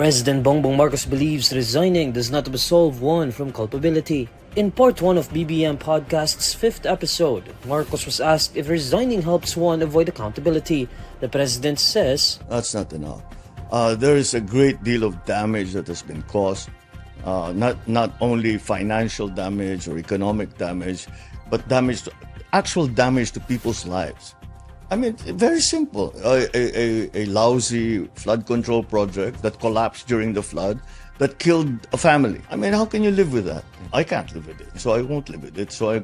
President Bongbong Marcos believes resigning does not absolve one from culpability. In part 1 of BBM Podcast's 5th episode, Marcos was asked if resigning helps one avoid accountability. The president says, "That's not enough. There is a great deal of damage that has been caused, not only financial damage or economic damage, but actual damage to people's lives. I mean, very simple. A lousy flood control project that collapsed during the flood that killed a family. I mean, how can you live with that? I can't live with it, so I won't live with it, so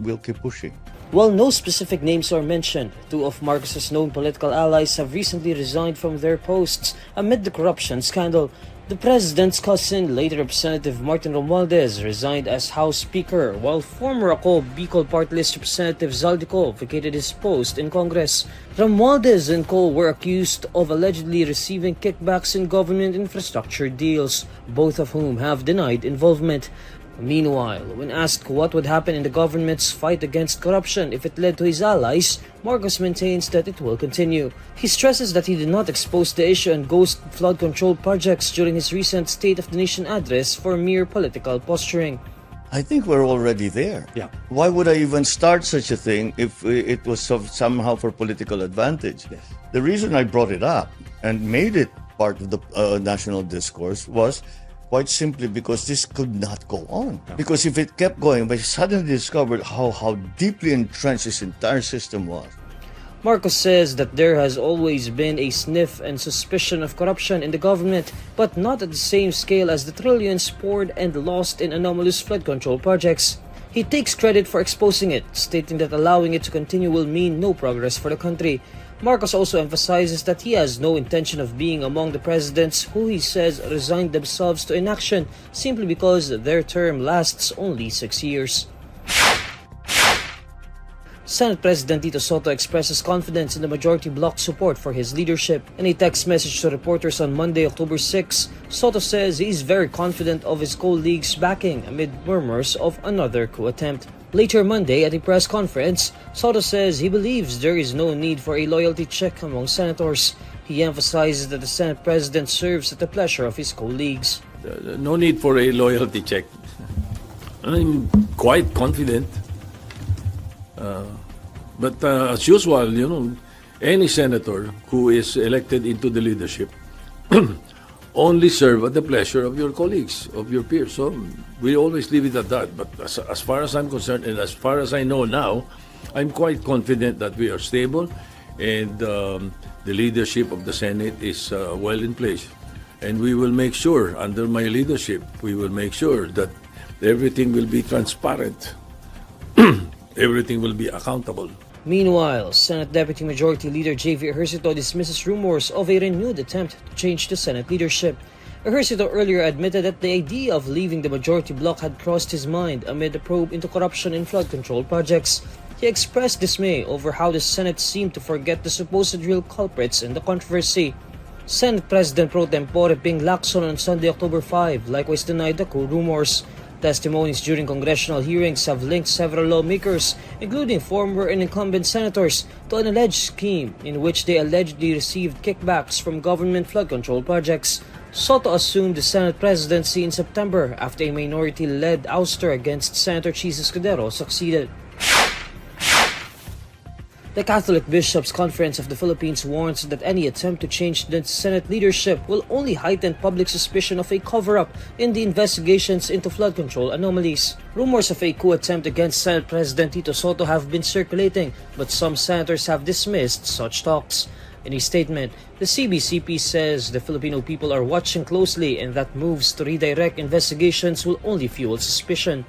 we'll keep pushing." While no specific names are mentioned, 2 of Marcos's known political allies have recently resigned from their posts amid the corruption scandal. The president's cousin, late Representative Martin Romualdez, resigned as House Speaker, while former Bicol Party List Representative Zaldico vacated his post in Congress. Romualdez and co were accused of allegedly receiving kickbacks in government infrastructure deals, both of whom have denied involvement. Meanwhile, when asked what would happen in the government's fight against corruption if it led to his allies, Marcos maintains that it will continue. He stresses that he did not expose the issue and ghost flood control projects during his recent State of the Nation address for mere political posturing. I think we're already there. Yeah. Why would I even start such a thing if it was somehow for political advantage? Yes. The reason I brought it up and made it part of the national discourse was quite simply because this could not go on. Because if it kept going, we suddenly discovered how deeply entrenched this entire system was. Marcos says that there has always been a sniff and suspicion of corruption in the government, but not at the same scale as the trillions poured and lost in anomalous flood control projects. He takes credit for exposing it, stating that allowing it to continue will mean no progress for the country. Marcos also emphasizes that he has no intention of being among the presidents who he says resigned themselves to inaction simply because their term lasts only 6 years. Senate President Tito Sotto expresses confidence in the majority bloc support for his leadership. In a text message to reporters on Monday, October 6, Sotto says he is very confident of his colleagues' backing amid murmurs of another coup attempt. Later Monday, at a press conference, Sotto says he believes there is no need for a loyalty check among senators. He emphasizes that the Senate President serves at the pleasure of his colleagues. No need for a loyalty check. I'm quite confident. But as usual, any senator who is elected into the leadership only serve at the pleasure of your colleagues, of your peers. So we always leave it at that. But as far as I'm concerned, and as far as I know now, I'm quite confident that we are stable and the leadership of the Senate is well in place. And we will make sure, under my leadership, we will make sure that everything will be transparent. Everything will be accountable. Meanwhile, Senate Deputy Majority Leader J.V. Ejercito dismisses rumors of a renewed attempt to change the Senate leadership. Ejercito earlier admitted that the idea of leaving the majority bloc had crossed his mind amid a probe into corruption in flood control projects. He expressed dismay over how the Senate seemed to forget the supposed real culprits in the controversy. Senate President Pro Tempore Ping Lacson on Sunday, October 5, likewise denied the coup rumors. Testimonies during congressional hearings have linked several lawmakers, including former and incumbent senators, to an alleged scheme in which they allegedly received kickbacks from government flood control projects. Sotto assumed the Senate presidency in September after a minority-led ouster against Senator Chis Escudero succeeded. The Catholic Bishops' Conference of the Philippines warns that any attempt to change the Senate leadership will only heighten public suspicion of a cover-up in the investigations into flood control anomalies. Rumors of a coup attempt against Senate President Tito Sotto have been circulating, but some senators have dismissed such talks. In a statement, the CBCP says the Filipino people are watching closely and that moves to redirect investigations will only fuel suspicion.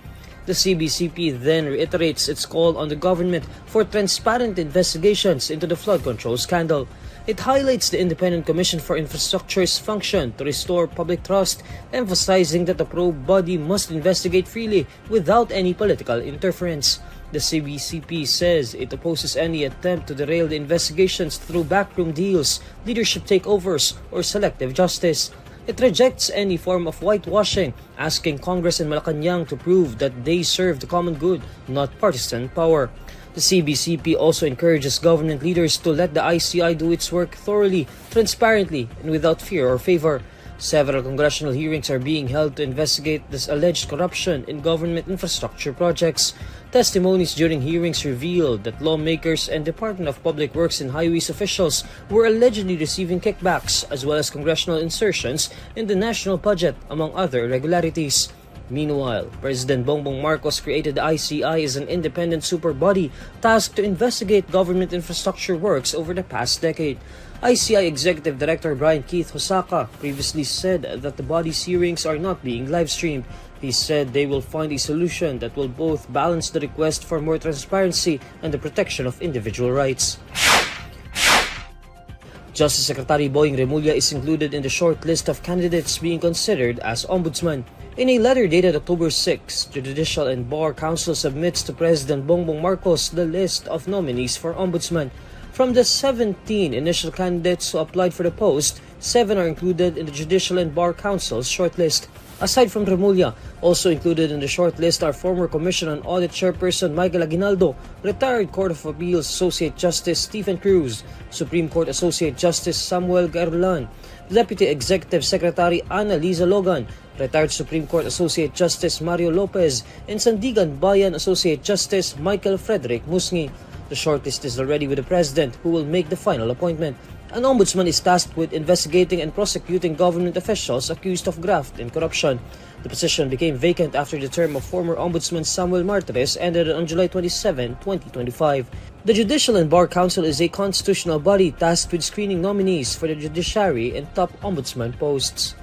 The CBCP then reiterates its call on the government for transparent investigations into the flood control scandal. It highlights the Independent Commission for Infrastructure's function to restore public trust, emphasizing that the probe body must investigate freely without any political interference. The CBCP says it opposes any attempt to derail the investigations through backroom deals, leadership takeovers, or selective justice. It rejects any form of whitewashing, asking Congress and Malacanang to prove that they serve the common good, not partisan power. The CBCP also encourages government leaders to let the ICI do its work thoroughly, transparently, and without fear or favor. Several congressional hearings are being held to investigate this alleged corruption in government infrastructure projects. Testimonies during hearings revealed that lawmakers and Department of Public Works and Highways officials were allegedly receiving kickbacks, as well as congressional insertions in the national budget, among other irregularities. Meanwhile, President Bongbong Marcos created the ICI as an independent super body tasked to investigate government infrastructure works over the past decade. ICI Executive Director Brian Keith Hosaka previously said that the body's hearings are not being live-streamed. He said they will find a solution that will both balance the request for more transparency and the protection of individual rights. Justice Secretary Boying Remulla is included in the short list of candidates being considered as Ombudsman. In a letter dated October 6, the Judicial and Bar Council submits to President Bongbong Marcos the list of nominees for Ombudsman. From the 17 initial candidates who applied for the post, 7 are included in the Judicial and Bar Council's shortlist. Aside from Remulla, also included in the shortlist are former Commission on Audit Chairperson Michael Aguinaldo, retired Court of Appeals Associate Justice Stephen Cruz, Supreme Court Associate Justice Samuel Garlan, Deputy Executive Secretary Ana Liza Logan, retired Supreme Court Associate Justice Mario Lopez, and Sandigan Bayan Associate Justice Michael Frederick Musngi. The shortlist is already with the President, who will make the final appointment. An ombudsman is tasked with investigating and prosecuting government officials accused of graft and corruption. The position became vacant after the term of former Ombudsman Samuel Martires ended on July 27, 2025. The Judicial and Bar Council is a constitutional body tasked with screening nominees for the judiciary and top ombudsman posts.